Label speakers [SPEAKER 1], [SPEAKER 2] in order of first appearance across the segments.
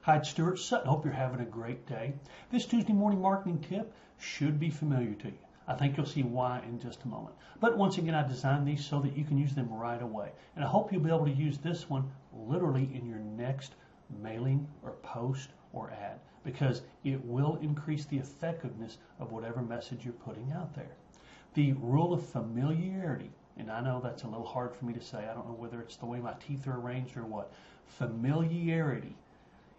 [SPEAKER 1] Hi, it's Stuart, Sutton. Hope you're having a great day. This Tuesday morning marketing tip should be familiar to you. I think you'll see why in just a moment. But once again, I designed these so that you can use them right away. And I hope you'll be able to use this one literally in your next mailing or post or ad, because it will increase the effectiveness of whatever message you're putting out there. The rule of familiarity, and I know that's a little hard for me to say. I don't know whether it's the way my teeth are arranged or what. Familiarity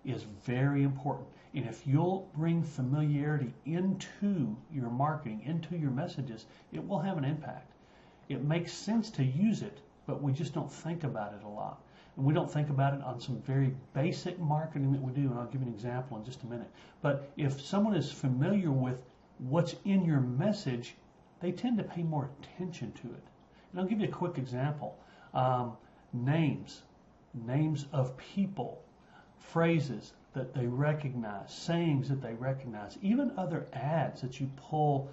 [SPEAKER 1] is very important. And if you'll bring familiarity into your marketing, into your messages, it will have an impact. It makes sense to use it, but we just don't think about it a lot. And we don't think about it on some very basic marketing that we do, and I'll give you an example in just a minute. But if someone is familiar with what's in your message, they tend to pay more attention to it. And I'll give you a quick example. Names of people, phrases that they recognize, sayings that they recognize, even other ads that you pull,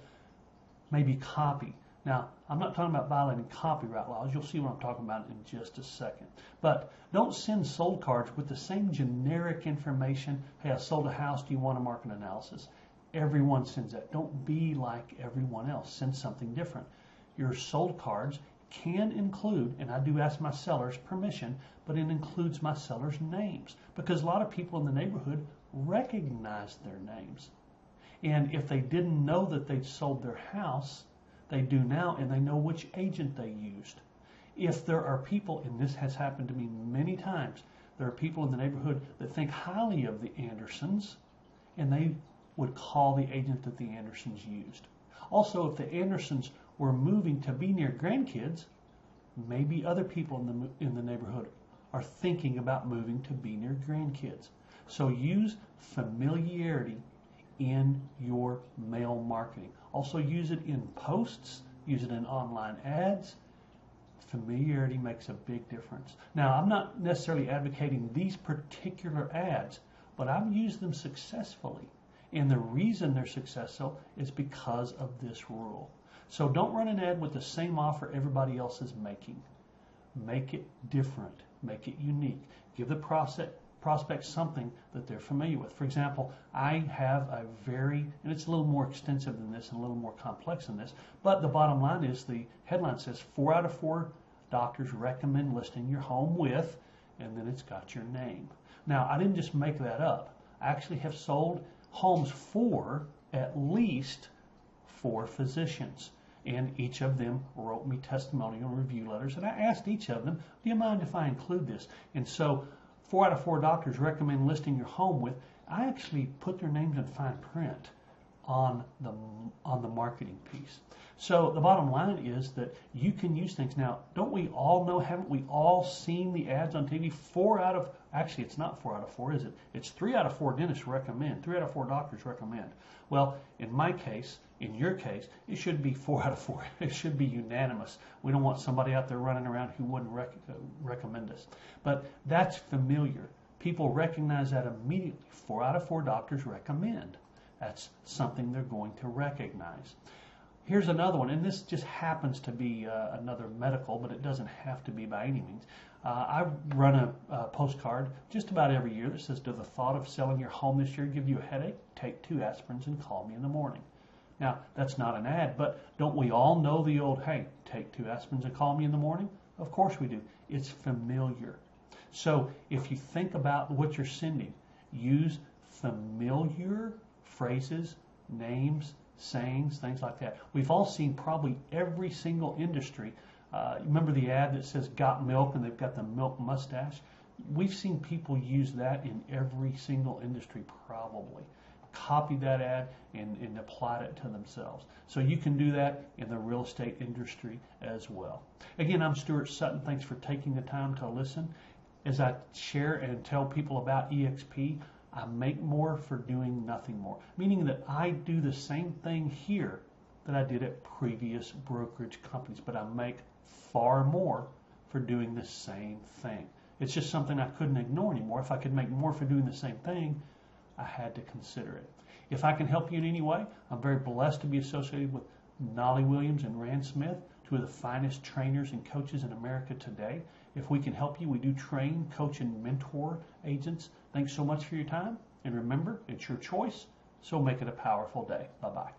[SPEAKER 1] maybe copy. Now, I'm not talking about violating copyright laws. You'll see what I'm talking about in just a second. But don't send sold cards with the same generic information. Hey, I sold a house. Do you want a market analysis? Everyone sends that. Don't be like everyone else. Send something different. Your sold cards can include, and I do ask my sellers permission, but it includes my sellers' names, because a lot of people in the neighborhood recognize their names. And if they didn't know that they'd sold their house, they do now, and they know which agent they used. If there are people, and this has happened to me many times, there are people in the neighborhood that think highly of the Andersons, and they would call the agent that the Andersons used. Also, if the Andersons were moving to be near grandkids, maybe other people in the neighborhood are thinking about moving to be near grandkids. So use familiarity in your mail marketing. Also use it in posts, use it in online ads. Familiarity makes a big difference. Now, I'm not necessarily advocating these particular ads, but I've used them successfully. And the reason they're successful is because of this rule. So don't run an ad with the same offer everybody else is making. Make it different. Make it unique. Give the prospect something that they're familiar with. For example, I have a very, and it's a little more extensive than this and a little more complex than this, but the bottom line is the headline says 4 out of 4 doctors recommend listing your home with, and then it's got your name. Now, I didn't just make that up. I actually have sold homes for at least 4 physicians, and each of them wrote me testimonial review letters, and I asked each of them, do you mind if I include this? And so 4 out of 4 doctors recommend listing your home with. I actually put their names in fine print on the marketing piece. So the bottom line is that you can use things. Now, don't we all know, haven't we all seen the ads on TV? Actually, it's not 4 out of 4, is it? It's 3 out of 4 dentists recommend, 3 out of 4 doctors recommend. Well, in my case, in your case, it should be 4 out of 4. It should be unanimous. We don't want somebody out there running around who wouldn't recommend us. But that's familiar. People recognize that immediately. 4 out of 4 doctors recommend. That's something they're going to recognize. Here's another one, and this just happens to be another medical, but it doesn't have to be by any means. I run a postcard just about every year that says, does the thought of selling your home this year give you a headache? Take 2 aspirins and call me in the morning. Now, that's not an ad, but don't we all know the old, hey, take 2 aspirins and call me in the morning? Of course we do. It's familiar. So if you think about what you're sending, use familiar phrases, names, sayings, things like that. We've all seen probably every single industry. Remember the ad that says got milk and they've got the milk mustache? We've seen people use that in every single industry probably. Copy that ad and apply it to themselves. So you can do that in the real estate industry as well. Again, I'm Stuart Sutton. Thanks for taking the time to listen. As I share and tell people about EXP, I make more for doing nothing more, meaning that I do the same thing here that I did at previous brokerage companies, but I make far more for doing the same thing. It's just something I couldn't ignore anymore. If I could make more for doing the same thing, I had to consider it. If I can help you in any way, I'm very blessed to be associated with Knolly Williams and Rand Smith, 2 of the finest trainers and coaches in America today. If we can help you, we do train, coach, and mentor agents Thanks so much for your time. And remember, it's your choice, so make it a powerful day. Bye-bye.